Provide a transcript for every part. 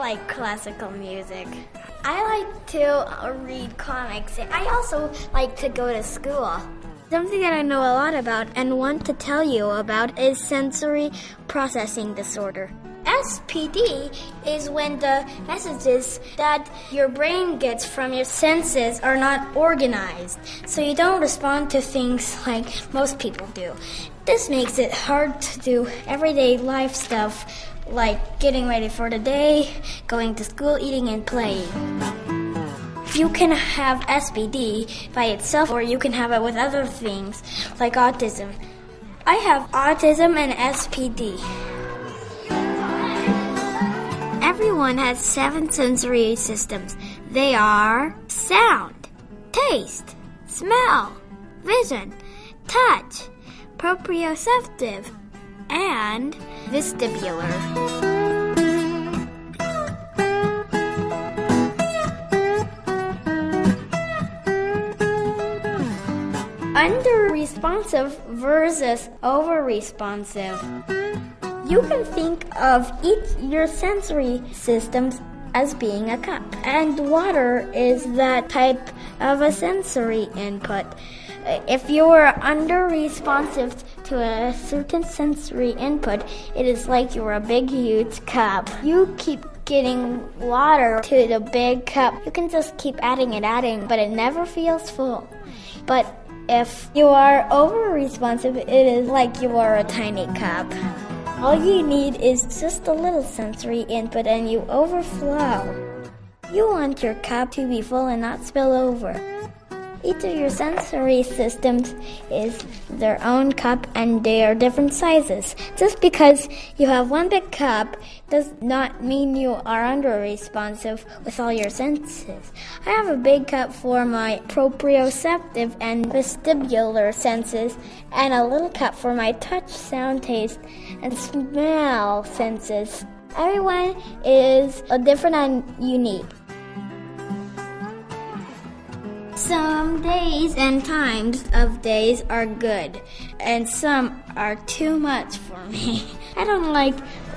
like classical music. I like to read comics. I also like to go to school. Something that I know a lot about and want to tell you about is sensory processing disorder. SPD is when the messages that your brain gets from your senses are not organized, so you don't respond to things like most people do. This makes it hard to do everyday life stuff like getting ready for the day, going to school, eating, and playing. You can have SPD by itself, or you can have it with other things like autism. I have autism and SPD. Everyone has 7 sensory systems. They are sound, taste, smell, vision, touch, proprioceptive, and vestibular. Under-responsive versus over-responsive. You can think of your sensory systems as being a cup, and water is that type of a sensory input. If you are under-responsive to a certain sensory input, it is like you're a big, huge cup. You keep getting water to the big cup. You can just keep adding, but it never feels full. But if you are over-responsive, it is like you are a tiny cup. All you need is just a little sensory input and you overflow. You want your cup to be full and not spill over. Each of your sensory systems is their own cup and they are different sizes. Just because you have one big cup does not mean you are under-responsive with all your senses. I have a big cup for my proprioceptive and vestibular senses and a little cup for my touch, sound, taste, and smell senses. Everyone is different and unique. Some days and times of days are good, and some are too much for me. I don't like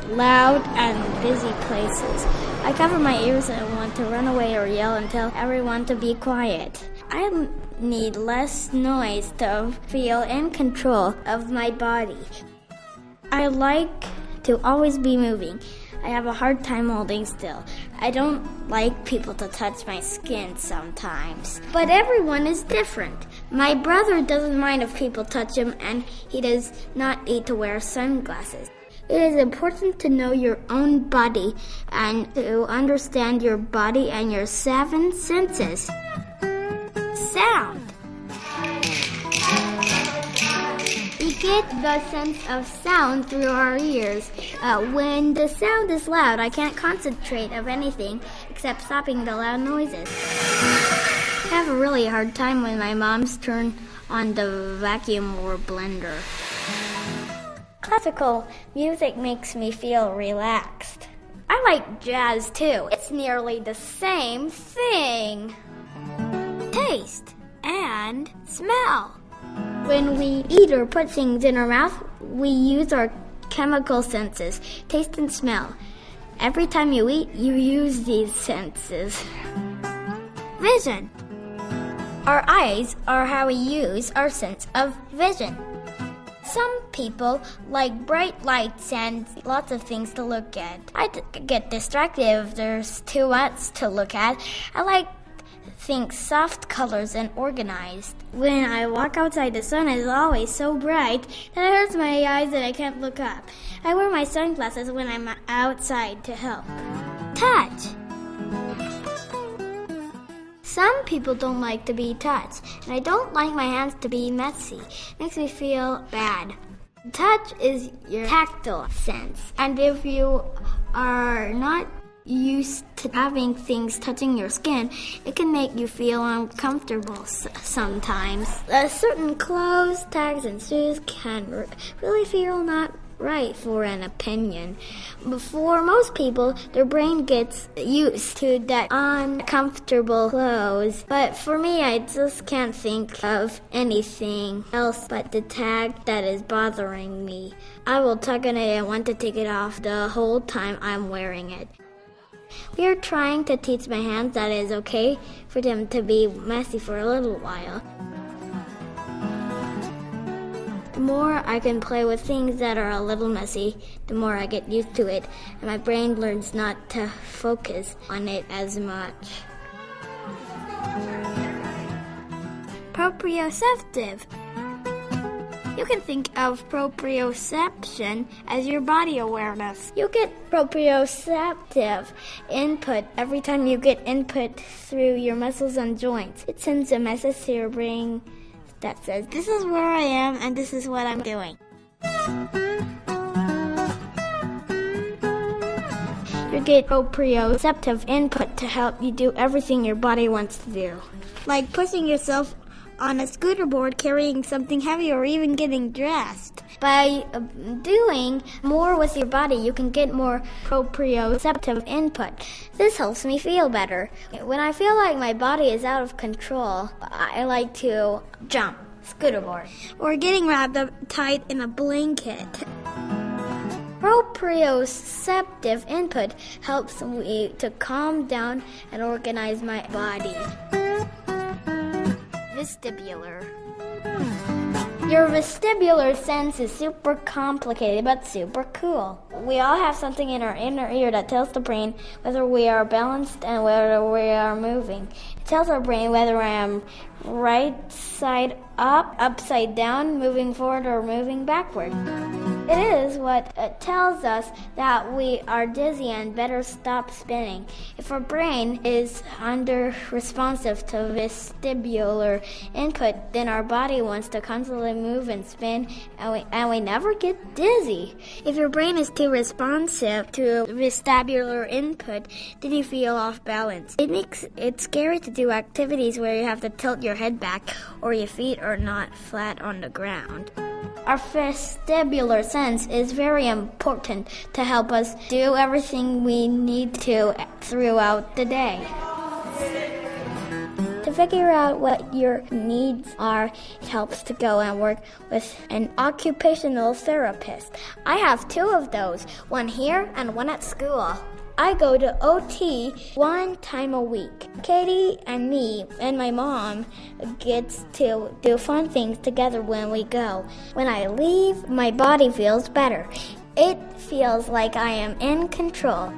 loud and busy places. I cover my ears and want to run away or yell and tell everyone to be quiet. I need less noise to feel in control of my body. I like to always be moving. I have a hard time holding still. I don't like people to touch my skin sometimes. But everyone is different. My brother doesn't mind if people touch him, and he does not need to wear sunglasses. It is important to know your own body and to understand your body and your 7 senses. Sound. We get the sense of sound through our ears. When the sound is loud, I can't concentrate of anything except stopping the loud noises. I have a really hard time when my mom's turn on the vacuum or blender. Classical music makes me feel relaxed. I like jazz too. It's nearly the same thing. Taste and smell. When we eat or put things in our mouth, we use our chemical senses, taste and smell. Every time you eat, you use these senses. Vision. Our eyes are how we use our sense of vision. Some people like bright lights and lots of things to look at. I get distracted if there's too much to look at. I like things soft colors and organized. When I walk outside, the sun is always so bright that it hurts my eyes and I can't look up. I wear my sunglasses when I'm outside to help. Touch. Some people don't like to be touched, and I don't like my hands to be messy. It makes me feel bad. Touch is your tactile sense, and if you are not used to having things touching your skin, it can make you feel uncomfortable sometimes. Certain clothes, tags, and shoes can really feel not right for an opinion. For most people, their brain gets used to that uncomfortable clothes. But for me, I just can't think of anything else but the tag that is bothering me. I will tug on it and want to take it off the whole time I'm wearing it. We are trying to teach my hands that it is okay for them to be messy for a little while. The more I can play with things that are a little messy, the more I get used to it, and my brain learns not to focus on it as much. Proprioceptive. You can think of proprioception as your body awareness. You get proprioceptive input every time you get input through your muscles and joints. It sends a message to your brain that says, this is where I am and this is what I'm doing. You get proprioceptive input to help you do everything your body wants to do. Like pushing yourself on a scooter board, carrying something heavy, or even getting dressed. By doing more with your body, you can get more proprioceptive input. This helps me feel better. When I feel like my body is out of control, I like to jump, scooter board, or getting wrapped up tight in a blanket. Proprioceptive input helps me to calm down and organize my body. Vestibular. Your vestibular sense is super complicated but super cool. We all have something in our inner ear that tells the brain whether we are balanced and whether we are moving. It tells our brain whether I am right side up, upside down, moving forward, or moving backward. It is what tells us that we are dizzy and better stop spinning. If our brain is under-responsive to vestibular input, then our body wants to constantly move and spin, and we never get dizzy. If your brain is too responsive to vestibular input, then you feel off balance. It makes it scary to do activities where you have to tilt your head back or your feet are not flat on the ground. Our vestibular sense is very important to help us do everything we need to throughout the day. To figure out what your needs are, it helps to go and work with an occupational therapist. I have 2 of those, one here and one at school. I go to OT 1 time a week. Katie and me and my mom gets to do fun things together when we go. When I leave, my body feels better. It feels like I am in control.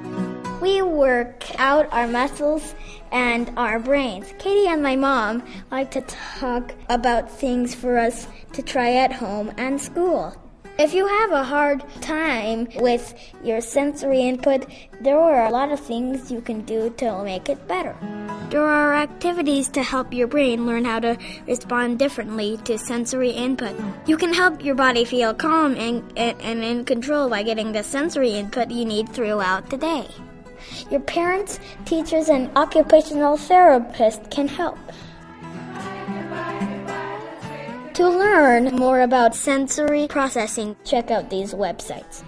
We work out our muscles and our brains. Katie and my mom like to talk about things for us to try at home and school. If you have a hard time with your sensory input, there are a lot of things you can do to make it better. There are activities to help your brain learn how to respond differently to sensory input. You can help your body feel calm and in control by getting the sensory input you need throughout the day. Your parents, teachers, and occupational therapists can help. To learn more about sensory processing, check out these websites.